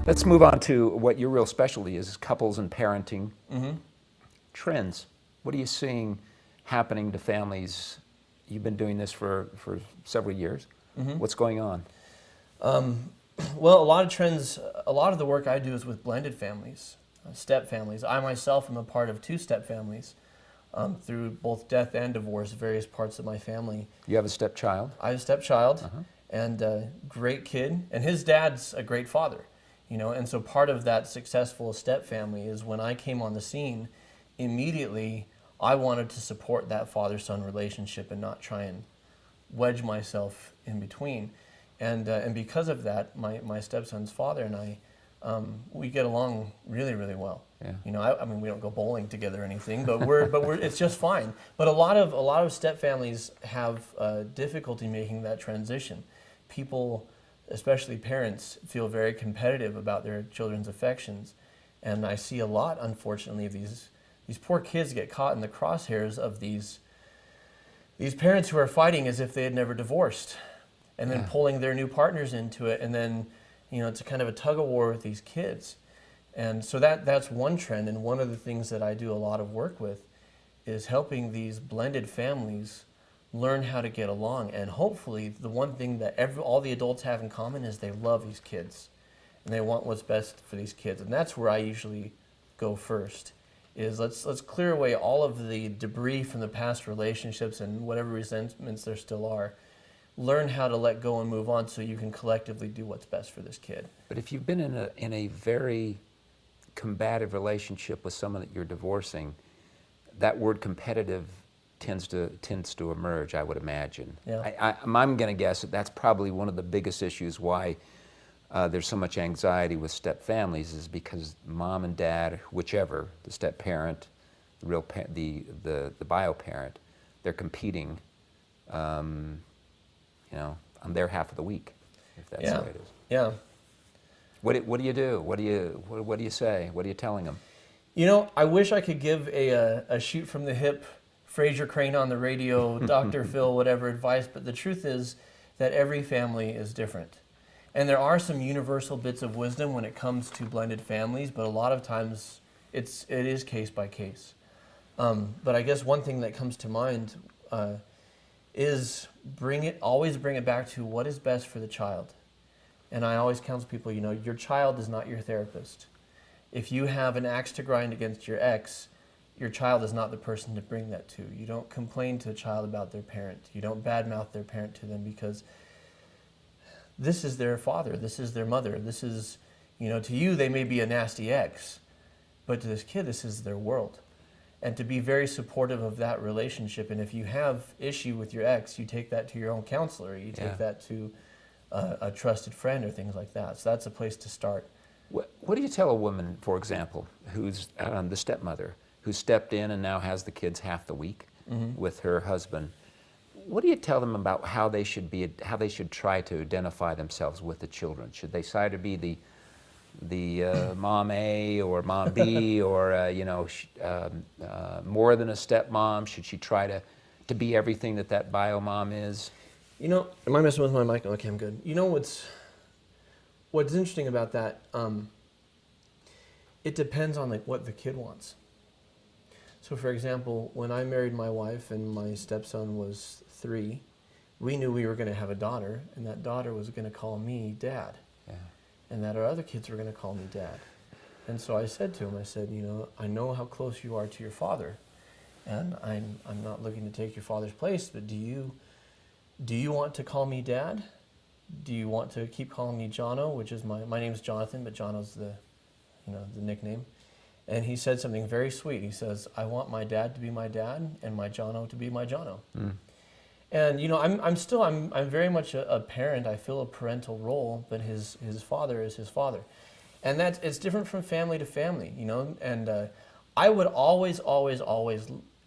Let's move on to what your real specialty is, couples and parenting trends. What are you seeing happening to families? You've been doing this for several years. What's going on? Well, a lot of trends, a lot of the work I do is with blended families, step families. I myself am a part of 2 step families through both death and divorce, various parts of my family. You have a stepchild? I have a stepchild and a great kid, and his dad's a great father, you know, and so part of that successful step family is when I came on the scene, immediately I wanted to support that father-son relationship and not try and wedge myself in between. And because of that, my stepson's father and I, we get along really, really well. Yeah. You know, I mean, we don't go bowling together or anything, but we're it's just fine. But a lot of step families have difficulty making that transition. People, especially parents, feel very competitive about their children's affections, and I see a lot, unfortunately, of these poor kids get caught in the crosshairs of these parents who are fighting as if they had never divorced, and then pulling their new partners into it, and then, you know, it's a kind of a tug of war with these kids. And so that's one trend, and one of the things that I do a lot of work with is helping these blended families learn how to get along. And hopefully the one thing that all the adults have in common is they love these kids, and they want what's best for these kids. And that's where I usually go first, is let's clear away all of the debris from the past relationships and whatever resentments there still are. Learn how to let go and move on so you can collectively do what's best for this kid. But if you've been in a very combative relationship with someone that you're divorcing, that word competitive tends to emerge, I would imagine. Yeah. I'm going to guess that that's probably one of the biggest issues why there's so much anxiety with step families, is because mom and dad, whichever, the step parent, the real the bio parent, they're competing, you know, on their half of the week, if that's the way it is. Yeah. What do you do? What do you say? What are you telling them? You know, I wish I could give a shoot from the hip, Fraser Crane on the radio, Dr. Phil, whatever advice, but the truth is that every family is different. And there are some universal bits of wisdom when it comes to blended families, but a lot of times it is case by case. But I guess one thing that comes to mind is always bring it back to what is best for the child. And I always counsel people, you know, your child is not your therapist. If you have an axe to grind against your ex, your child is not the person to bring that to. You don't complain to a child about their parent. You don't badmouth their parent to them, because this is their father, this is their mother, this is, you know, to you they may be a nasty ex, but to this kid this is their world. And to be very supportive of that relationship, and if you have issue with your ex, you take that to your own counselor, you take that to a trusted friend or things like that. So that's a place to start. What do you tell a woman, for example, who's the stepmother, who stepped in and now has the kids half the week with her husband? What do you tell them about how they should try to identify themselves with the children? Should they try to be the mom A or mom B, or you know, more than a stepmom? Should she try to be everything that bio mom is? You know, am I messing with my mic? Okay, I'm good. You know what's interesting about that? It depends on what the kid wants. So, for example, when I married my wife and my stepson was 3, we knew we were going to have a daughter, and that daughter was going to call me Dad, and that our other kids were going to call me Dad. And so I said to him, I said, you know, I know how close you are to your father, and I'm not looking to take your father's place, but do you want to call me Dad? Do you want to keep calling me Jono, which is my name's Jonathan, but Jono's the nickname. And he said something very sweet. He says, I want my dad to be my dad and my Jono to be my Jono. And you know, I'm very much a parent. I feel a parental role, but his father is his father. And it's different from family to family, you know. And I would always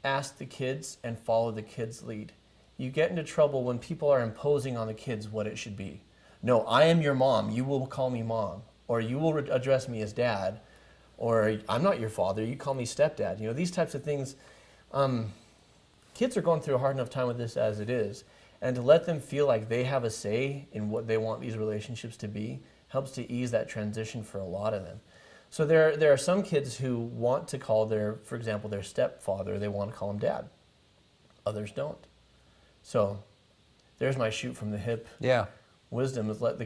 ask the kids and follow the kids' lead. You get into trouble when people are imposing on the kids what it should be. No, I am your mom. You will call me mom, or you will address me as dad, or I'm not your father. You call me stepdad. You know, these types of things. Kids are going through a hard enough time with this as it is, and to let them feel like they have a say in what they want these relationships to be helps to ease that transition for a lot of them. So there are some kids who want to call for example, their stepfather, they want to call him dad. Others don't. So there's my shoot from the hip Yeah. wisdom, is let the